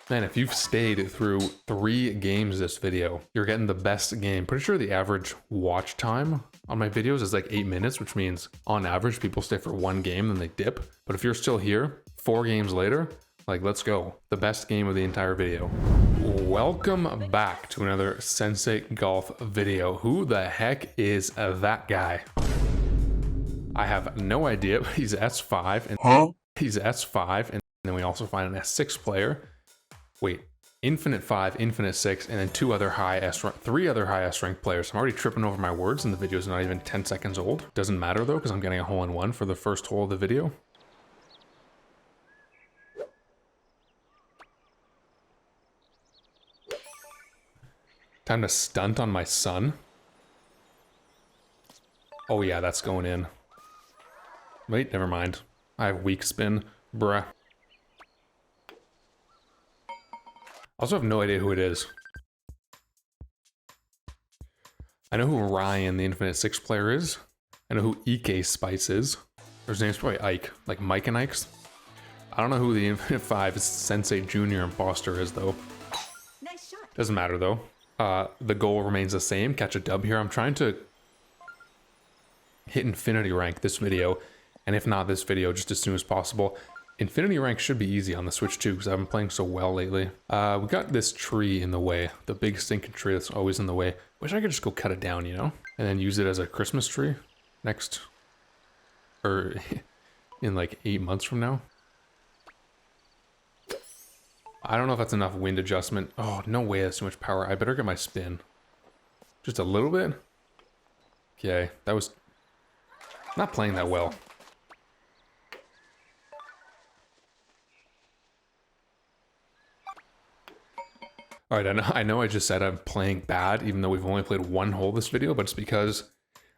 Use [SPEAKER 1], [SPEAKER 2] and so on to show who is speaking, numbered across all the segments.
[SPEAKER 1] Man, if you've stayed through 3 games this video, you're getting the best game. Pretty sure the average watch time on my videos is like 8 minutes, which means on average people stay for 1 game then they dip. But if you're still here 4 games later, like let's go. The best game of the entire video. Welcome back to another Sensei Golf video. Who the heck is that guy? I have no idea, but he's S5 and he's S5, and then we also find an S6 player. Wait, Infinite 5, Infinite 6, and then 3 other high S rank players. I'm already tripping over my words and the video is not even 10 seconds old. Doesn't matter though, because I'm getting a hole-in-one for the first hole of the video. Time to stunt on my son. Oh yeah, that's going in. Wait, never mind. I have weak spin, bruh. I also have no idea who it is. I know who Ryan, the Infinite 6 player is. I know who EK Spice is. His name's probably Ike, like Mike and Ike's. I don't know who the Infinite 5 Sensei Junior Imposter is though.
[SPEAKER 2] Nice shot.
[SPEAKER 1] Doesn't matter though. The goal remains the same, catch a dub here. I'm trying to hit Infinity rank this video, and if not this video, just as soon as possible. Infinity rank should be easy on the Switch too, because I've been playing so well lately. We got this tree in the way, the big stinking tree that's always in the way. Wish I could just go cut it down, you know? And then use it as a Christmas tree next, or in like 8 months from now. I don't know if that's enough wind adjustment. Oh, no way, that's too much power. I better get my spin. Just a little bit? Okay, that was not playing that well. All right, I know I just said I'm playing bad, even though we've only played 1 hole this video, but it's because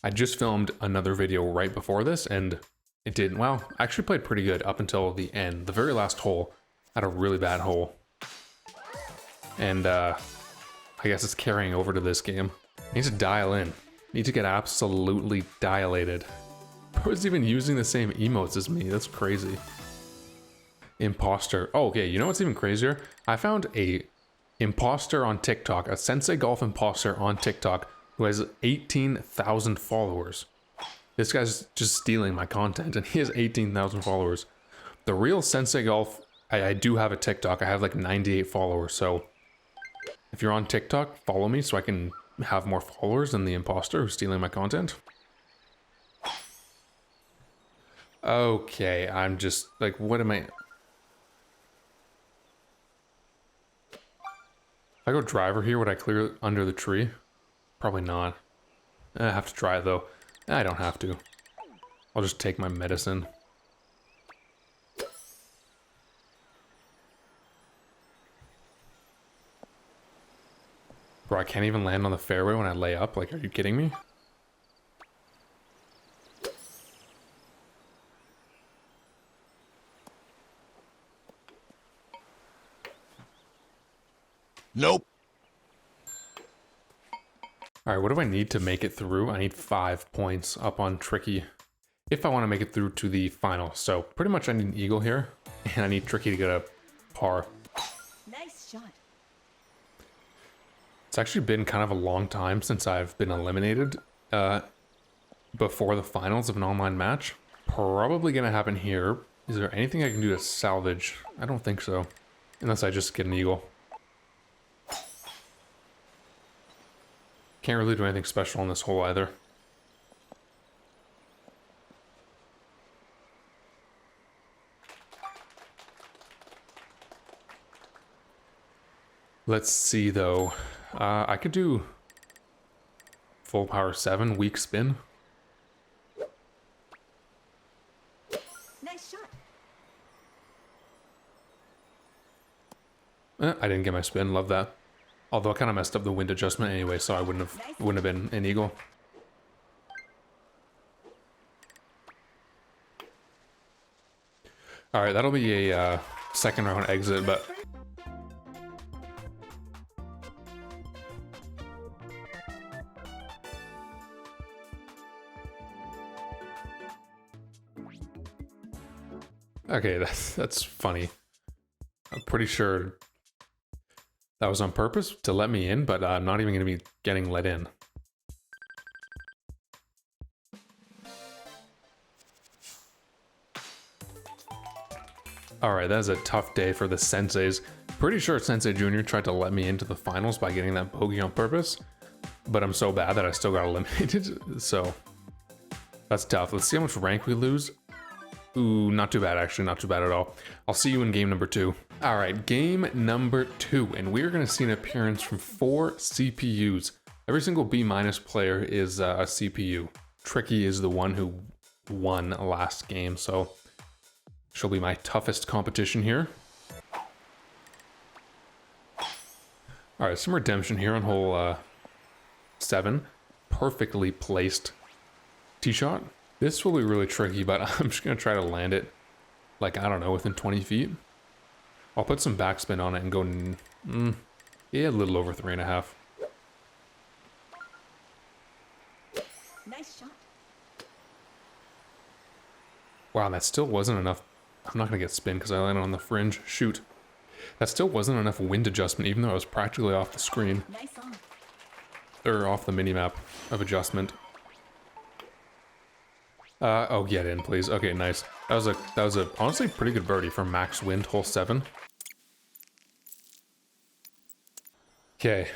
[SPEAKER 1] I just filmed another video right before this, and it didn't, well, I actually played pretty good up until the end. The very last hole, I had a really bad hole. And I guess it's carrying over to this game. I need to dial in. I need to get absolutely dilated. Bro is even using the same emotes as me, that's crazy. Imposter. Oh, okay, you know what's even crazier? I found a imposter on TikTok, a Sensei Golf imposter on TikTok who has 18,000 followers. This guy's just stealing my content and he has 18,000 followers. The real Sensei Golf, I do have a TikTok. I have like 98 followers. So if you're on TikTok, follow me so I can have more followers than the imposter who's stealing my content. Okay, I'm just like, what am I? If I go driver here, would I clear under the tree? Probably not. I have to try it though. I don't have to. I'll just take my medicine. Bro, I can't even land on the fairway when I lay up. Like, are you kidding me?
[SPEAKER 3] Nope.
[SPEAKER 1] Alright, what do I need to make it through? I need 5 points up on Tricky if I want to make it through to the final. So pretty much I need an eagle here, and I need Tricky to get a par.
[SPEAKER 2] Nice shot.
[SPEAKER 1] It's actually been kind of a long time since I've been eliminated before the finals of an online match. Probably gonna happen here. Is there anything I can do to salvage? I don't think so. Unless I just get an eagle. Can't really do anything special on this hole either. Let's see though. I could do full power 7, weak spin.
[SPEAKER 2] Nice shot.
[SPEAKER 1] I didn't get my spin, love that. Although I kind of messed up the wind adjustment anyway, so I wouldn't have been an eagle. All right, that'll be a second round exit, but okay, that's funny. I'm pretty sure That was on purpose to let me in, but I'm not even going to be getting let in. Alright, that is a tough day for the senseis. Pretty sure Sensei Junior tried to let me into the finals by getting that bogey on purpose, but I'm so bad that I still got eliminated, so that's tough. Let's see how much rank we lose. Ooh, not too bad actually, not too bad at all. I'll see you in game number 2. Alright, game number 2, and we're going to see an appearance from 4 CPUs. Every single B- player is a CPU. Tricky is the one who won last game, so she'll be my toughest competition here. Alright, some redemption here on hole 7. Perfectly placed tee shot. This will be really tricky, but I'm just going to try to land it, like, I don't know, within 20 feet. I'll put some backspin on it and go, yeah, a little over 3.5.
[SPEAKER 2] Nice shot.
[SPEAKER 1] Wow, that still wasn't enough. I'm not going to get spin because I landed on the fringe. Shoot. That still wasn't enough wind adjustment, even though I was practically off the screen.
[SPEAKER 2] Nice on.
[SPEAKER 1] Or off the minimap of adjustment. Oh, get in, please. Okay, nice. That was a honestly pretty good birdie for max wind, hole 7. Okay.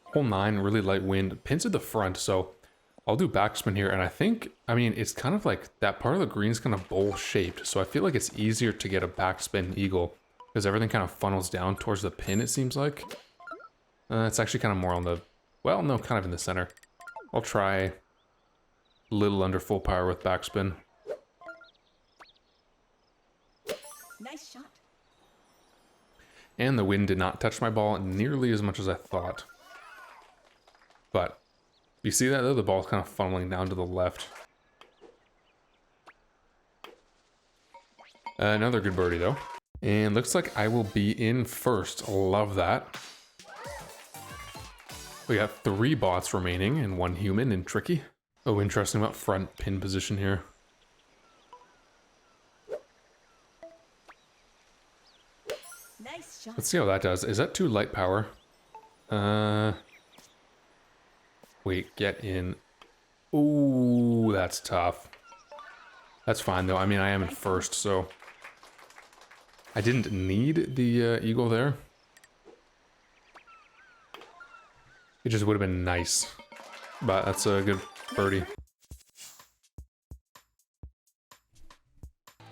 [SPEAKER 1] Hole 9, really light wind. Pins at the front, so I'll do backspin here, and I mean, it's kind of like that part of the green's kind of bowl-shaped, so I feel like it's easier to get a backspin eagle, because everything kind of funnels down towards the pin, it seems like. It's actually kind of more on the, well, no, kind of in the center. I'll try a little under full power with backspin.
[SPEAKER 2] Nice shot.
[SPEAKER 1] And the wind did not touch my ball nearly as much as I thought. But you see that though? The ball's kind of funneling down to the left. Another good birdie though. And looks like I will be in first. Love that. We got 3 bots remaining and 1 human in Tricky. Oh, interesting about front pin position here.
[SPEAKER 2] Nice shot.
[SPEAKER 1] Let's see how that does. Is that too light power? Wait, get in. Ooh, that's tough. That's fine though. I mean, I am in first, so I didn't need the eagle there. It just would have been nice, but that's a good birdie.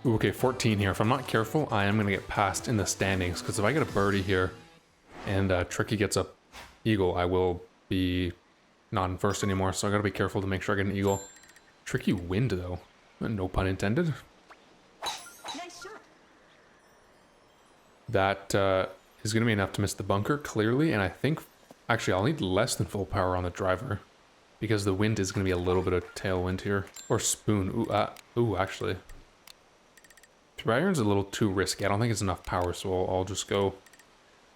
[SPEAKER 1] Ooh, okay, 14 here. If I'm not careful, I am going to get passed in the standings, because if I get a birdie here and Tricky gets a eagle, I will be not in first anymore, so I got to be careful to make sure I get an eagle. Tricky wind, though. No pun intended.
[SPEAKER 2] Nice shot.
[SPEAKER 1] That is going to be enough to miss the bunker, clearly, and I think, actually, I'll need less than full power on the driver, because the wind is going to be a little bit of tailwind here. Or spoon. Ooh, actually. 3-iron's a little too risky. I don't think it's enough power, so I'll just go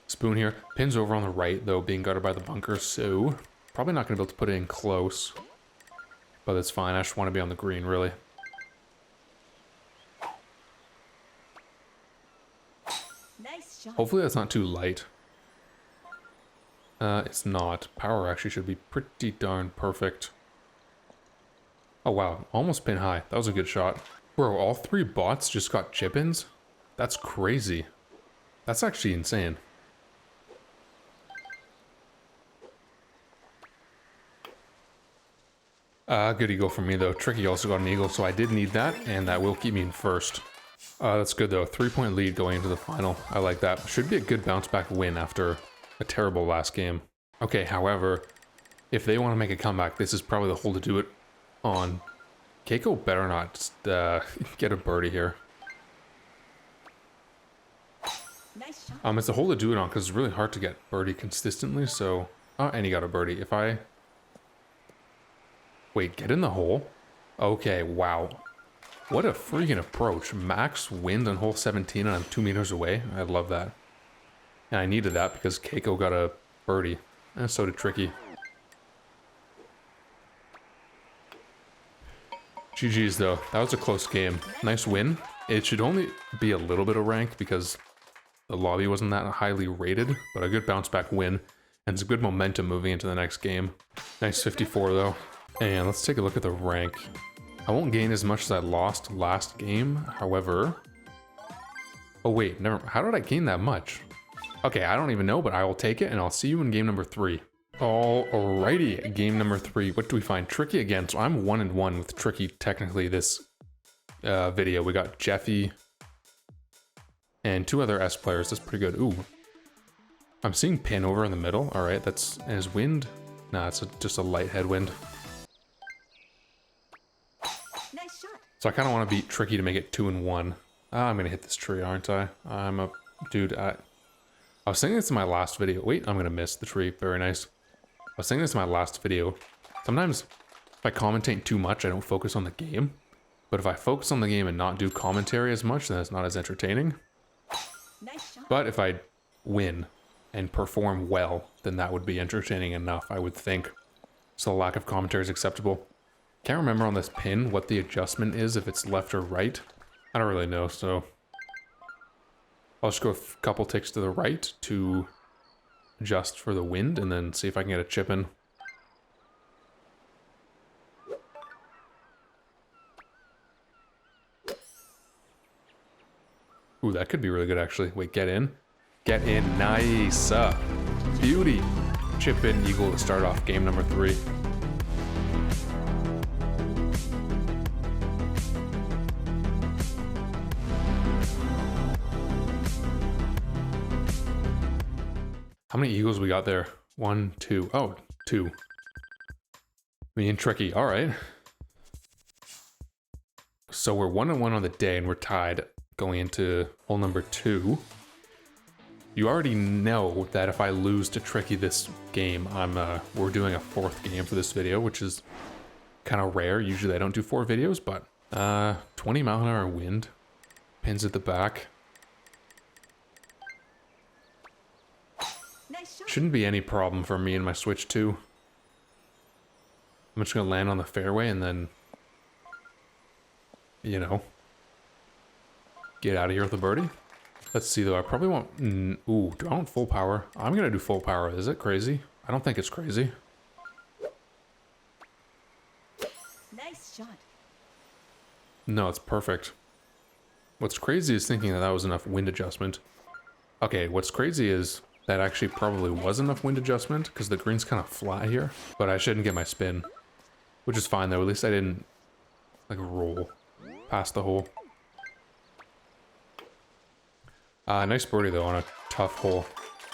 [SPEAKER 1] spoon here. Pin's over on the right, though, being guarded by the bunker, so probably not going to be able to put it in close. But it's fine. I just want to be on the green, really.
[SPEAKER 2] Nice shot.
[SPEAKER 1] Hopefully that's not too light. It's not. Power actually should be pretty darn perfect. Oh, wow. Almost pin high. That was a good shot. Bro, all 3 bots just got chip-ins? That's crazy. That's actually insane. Good eagle for me, though. Tricky also got an eagle, so I did need that, and that will keep me in first. That's good, though. 3-point lead going into the final. I like that. Should be a good bounce-back win after a terrible last game. Okay, however, if they want to make a comeback, this is probably the hole to do it on. Keiko better not get a birdie here.
[SPEAKER 2] Nice shot.
[SPEAKER 1] It's a hole to do it on because it's really hard to get birdie consistently, so... Oh, and he got a birdie. If I... Wait, get in the hole? Okay, wow. What a freaking approach. Max wind on hole 17 and I'm 2 meters away. I love that. And I needed that because Keiko got a birdie. And so did Tricky. GG's though. That was a close game. Nice win. It should only be a little bit of rank because The lobby wasn't that highly rated, but a good bounce back win. And some good momentum moving into the next game. Nice 54 though. And let's take a look at the rank. I won't gain as much as I lost last game, however... Oh wait, never. How did I gain that much? Okay, I don't even know, but I will take it, and I'll see you in game number 3. Alrighty, game number 3. What do we find? Tricky again. So I'm 1-1 with Tricky technically this video. We got Jeffy and 2 other S players. That's pretty good. Ooh. I'm seeing Pin over in the middle. Alright, that's... And his wind? Nah, it's just a light headwind.
[SPEAKER 2] Nice shot.
[SPEAKER 1] So I kind of want to beat Tricky to make it 2-1. I'm going to hit this tree, aren't I? I'm a... Dude, I was saying this in my last video. Wait, I'm going to miss the tree. Very nice. I was saying this in my last video. Sometimes if I commentate too much, I don't focus on the game. But if I focus on the game and not do commentary as much, then it's not as entertaining.
[SPEAKER 2] Nice shot.
[SPEAKER 1] But if I win and perform well, then that would be entertaining enough, I would think. So the lack of commentary is acceptable. Can't remember on this pin what the adjustment is, if it's left or right. I don't really know, so... I'll just go a couple ticks to the right to adjust for the wind, and then see if I can get a chip in. Ooh, that could be really good, actually. Wait, get in. Get in. Nice. Beauty. Chip in eagle to start off game number 3. How many eagles we got there? 1, 2. Oh, 2. Me and Tricky. All right. So we're 1-1 on the day, and we're tied going into hole number 2. You already know that if I lose to Tricky this game, we're doing a 4th game for this video, which is kind of rare. Usually I don't do 4 videos, but 20-mile-an-hour wind. Pins at the back.
[SPEAKER 2] Nice shot.
[SPEAKER 1] Shouldn't be any problem for me and my Switch 2. I'm just gonna land on the fairway and then, you know, get out of here with a birdie. Let's see though, I probably won't... ooh, do I want full power? I'm gonna do full power. Is it crazy? I don't think it's crazy.
[SPEAKER 2] Nice shot.
[SPEAKER 1] No, it's perfect. What's crazy is thinking that that was enough wind adjustment. Okay, what's crazy is that actually probably was enough wind adjustment because the green's kind of flat here, but I shouldn't get my spin, which is fine though. At least I didn't like roll past the hole. Nice birdie though on a tough hole.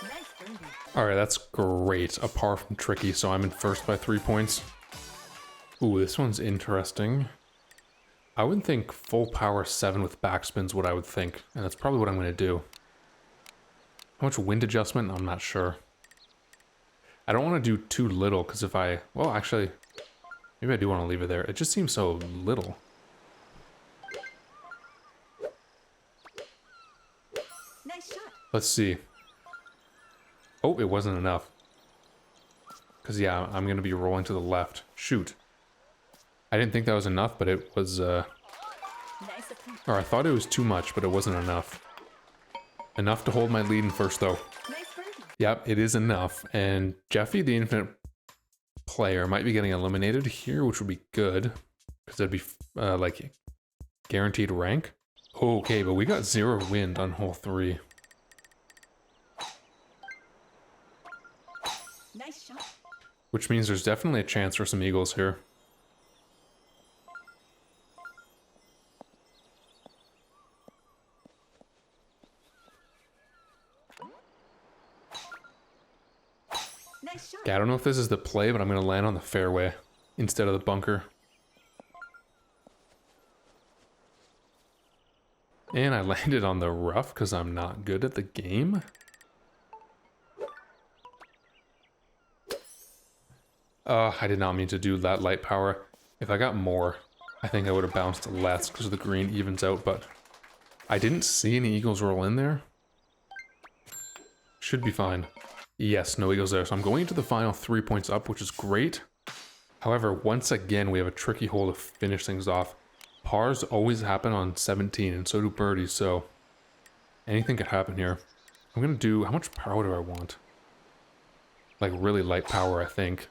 [SPEAKER 2] Nice birdie.
[SPEAKER 1] All right, that's great. A par from Tricky, so I'm in first by 3 points. Ooh, this one's interesting. I would think full power 7 with backspin's what I would think, and that's probably what I'm going to do. How much wind adjustment? I'm not sure. I don't want to do too little, because if I... Well, actually, maybe I do want to leave it there. It just seems so little.
[SPEAKER 2] Nice shot.
[SPEAKER 1] Let's see. Oh, it wasn't enough. Because, yeah, I'm going to be rolling to the left. Shoot. I didn't think that was enough, but it was...
[SPEAKER 2] Nice attempt.
[SPEAKER 1] Or I thought it was too much, but it wasn't enough. Enough to hold my lead in first, though.
[SPEAKER 2] Nice birdie.
[SPEAKER 1] Yep, it is enough. And Jeffy, the infinite player, might be getting eliminated here, which would be good. Because that'd be, like, guaranteed rank. Okay, but we got 0 wind on hole 3.
[SPEAKER 2] Nice shot.
[SPEAKER 1] Which means there's definitely a chance for some eagles here.
[SPEAKER 2] Nice shot.
[SPEAKER 1] Yeah, I don't know if this is the play, but I'm going to land on the fairway instead of the bunker. And I landed on the rough because I'm not good at the game. I did not mean to do that light power. If I got more, I think I would have bounced less because the green evens out, but I didn't see any eagles roll in there. Should be fine. Yes, no eagles there. So I'm going into the final 3 points up, which is great. However, once again, we have a tricky hole to finish things off. Pars always happen on 17, and so do birdies, so anything could happen here. I'm gonna do, how much power do I want? Like really light power, I think.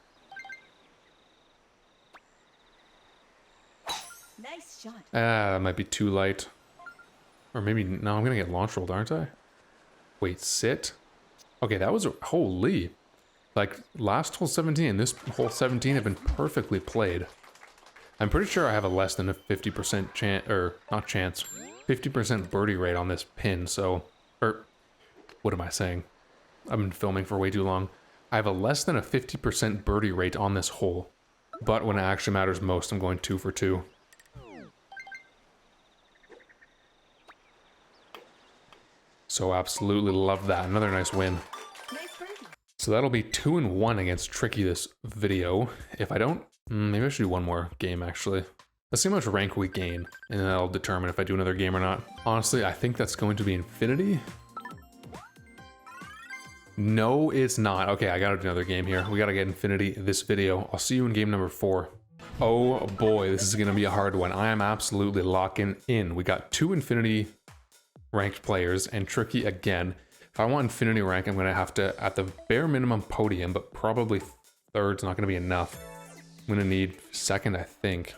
[SPEAKER 2] Nice shot.
[SPEAKER 1] Ah, that might be too light. Or maybe, no, I'm gonna get launch rolled, aren't I? Wait, sit? Okay, that was, holy. Like, last hole 17 and this hole 17 have been perfectly played. I'm pretty sure I have a less than a 50% chance, or not chance, 50% birdie rate on this pin, so, or, what am I saying? I've been filming for way too long. I have a less than a 50% birdie rate on this hole. But when it actually matters most, I'm going 2 for 2. So absolutely love that. Another nice win.
[SPEAKER 2] Nice birdie.
[SPEAKER 1] So that'll be 2 and 1 against Tricky this video. If I don't, maybe I should do one more game actually. Let's see how much rank we gain, and that'll determine if I do another game or not. Honestly, I think that's going to be Infinity. No, it's not. Okay, I gotta do another game here. We gotta get Infinity this video. I'll see you in game number 4. Oh boy, this is gonna be a hard one. I am absolutely locking in. We got 2 Infinity ranked players and Tricky again. If I want Infinity rank, I'm gonna have to, at the bare minimum, podium, but probably third's not gonna be enough. I'm gonna need second, I think.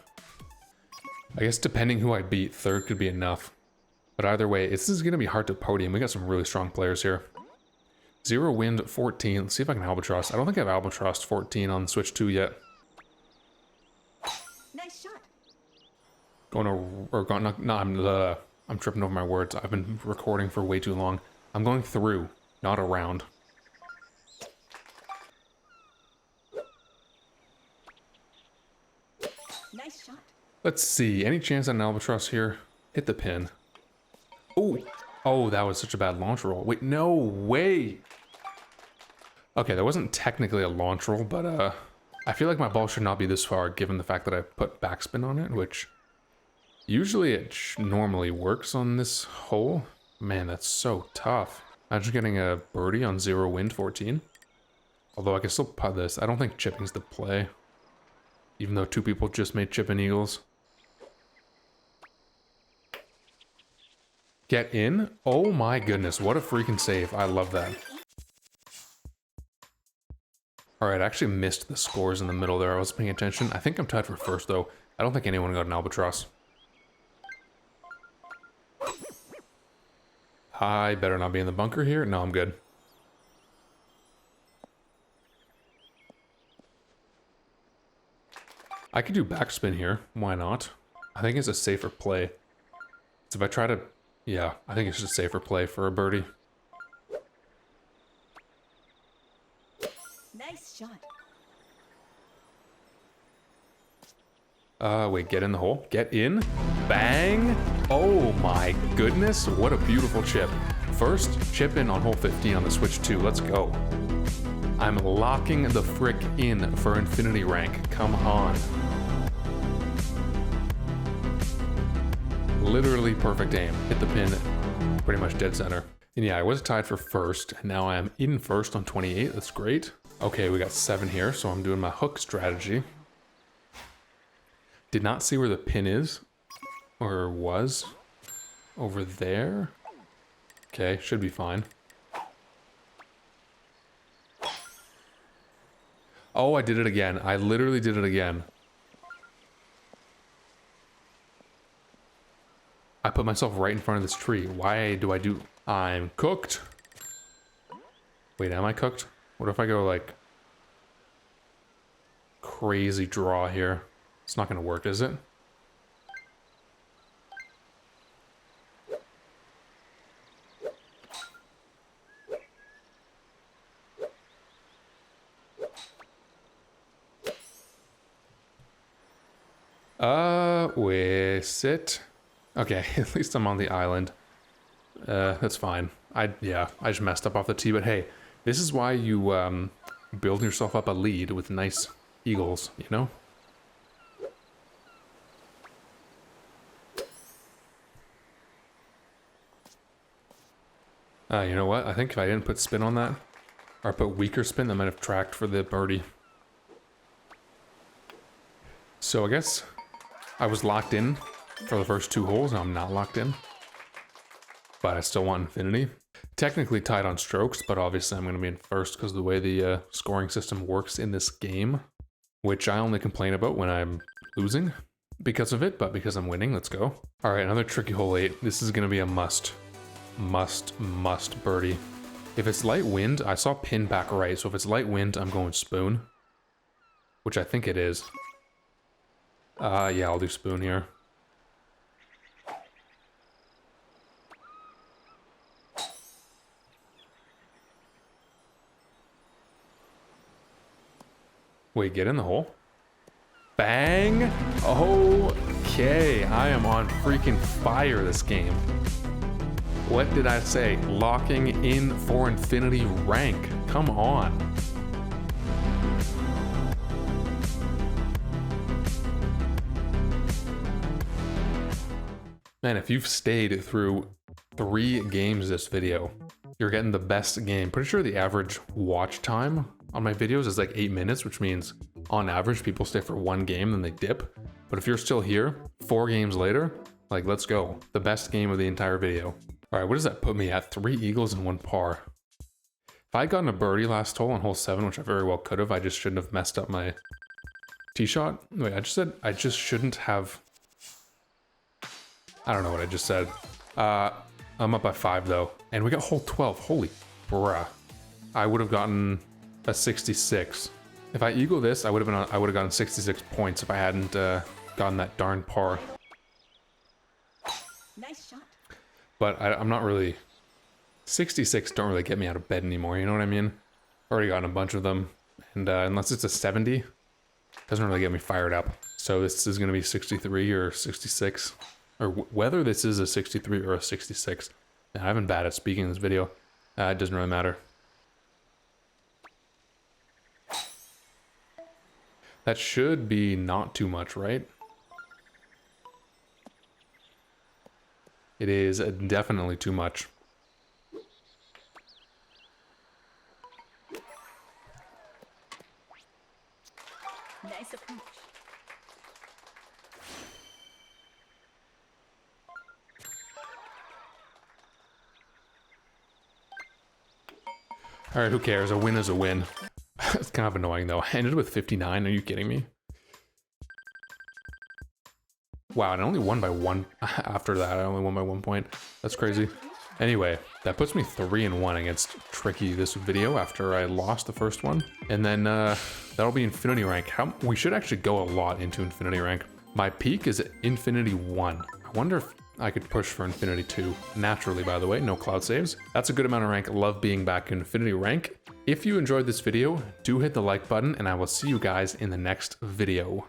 [SPEAKER 1] I guess depending who I beat, third could be enough. But either way, this is gonna be hard to podium. We got some really strong players here. 0 wind 14. Let's see if I can albatross. I don't think I've albatrossed 14 on Switch 2 yet.
[SPEAKER 2] Nice shot.
[SPEAKER 1] Going to, or going, no, I'm tripping over my words. I've been recording for way too long. I'm going through, not around.
[SPEAKER 2] Nice shot.
[SPEAKER 1] Let's see. Any chance at an albatross here? Hit the pin. Oh, oh, that was such a bad launch roll. Wait, no way. Okay, that wasn't technically a launch roll, but I feel like my ball should not be this far given the fact that I put backspin on it, which usually it normally works on this hole. Man, that's so tough. Imagine getting a birdie on 0 wind 14. Although I can still putt this. I don't think chipping's the play. Even though 2 people just made chip and eagles. Get in? Oh my goodness, what a freaking save. I love that. Alright, I actually missed the scores in the middle there. I wasn't paying attention. I think I'm tied for first though. I don't think anyone got an albatross. I better not be in the bunker here. No, I'm good. I could do backspin here. Why not? I think it's a safer play. So if I try to... Yeah, I think it's just a safer play for a birdie.
[SPEAKER 2] Nice shot.
[SPEAKER 1] Wait, get in the hole. Get in. Bang. Oh my goodness. What a beautiful chip. First, chip in on hole 15 on the Switch 2. Let's go. I'm locking the frick in for Infinity rank. Come on. Literally perfect aim. Hit the pin pretty much dead center. And yeah, I was tied for first. And now I am in first on 28. That's great. Okay, we got 7 here, so I'm doing my hook strategy. Did not see where the pin is, or was, over there. Okay, should be fine. Oh, I did it again. I literally did it again. I put myself right in front of this tree. Why do I do... I'm cooked. Wait, am I cooked? What if I go like... crazy draw here? It's not gonna work, is it? Wait, sit. Okay, at least I'm on the island. That's fine. Yeah, I just messed up off the tee, but hey, this is why you, build yourself up a lead with nice eagles, you know? You know what? I think if I didn't put spin on that, or put weaker spin, that might have tracked for the birdie. So I guess I was locked in for the first 2 holes, and I'm not locked in. But I still want Infinity. technically tied on strokes, but obviously I'm going to be in first because of the way the scoring system works in this game, which I only complain about when I'm losing because of it, but because I'm winning, let's go. All right, another tricky hole 8. This is going to be a must birdie. If it's light wind, I saw pin back right, so if it's light wind, I'm going spoon, which I think it is. Yeah, I'll do spoon here. Wait, get in the hole? Bang! Okay, I am on freaking fire this game. What did I say? Locking in for infinity rank. Come on. Man, if you've stayed through 3 games this video, you're getting the best game. Pretty sure the average watch time on my videos is like 8 minutes, which means on average people stay for 1 game, then they dip. But if you're still here 4 games later, like, let's go. The best game of the entire video. All right, what does that put me at? 3 eagles and 1 par. If I had gotten a birdie last hole on hole 7, which I very well could have, I just shouldn't have messed up my tee shot. Wait, I just said I just shouldn't have. I don't know what I just said. I'm up by 5 though, and we got hole 12. Holy bruh! I would have gotten a 66. If I eagle this, I would have gotten 66 points if I hadn't gotten that darn par.
[SPEAKER 2] Nice shot.
[SPEAKER 1] But I'm not really. 66 don't really get me out of bed anymore. You know what I mean? Already gotten a bunch of them, and unless it's a 70, doesn't really get me fired up. So this is gonna be 63 or 66. Or whether this is a 63 or a 66. I haven't bad at speaking in this video. It doesn't really matter. That should be not too much, right? It is definitely too much.
[SPEAKER 2] Nice approach.
[SPEAKER 1] All right, who cares? A win is a win. It's kind of annoying though. I ended with 59. Are you kidding me? Wow, and I only won by 1 after that. I only won by 1 point. That's crazy. Anyway, that puts me 3-1 against Tricky this video after I lost the first one. And then that'll be infinity rank. We should actually go a lot into infinity rank. My peak is infinity 1. I wonder if I could push for infinity 2. Naturally, by the way, no cloud saves. That's a good amount of rank. Love being back in infinity rank. If you enjoyed this video, do hit the like button, and I will see you guys in the next video.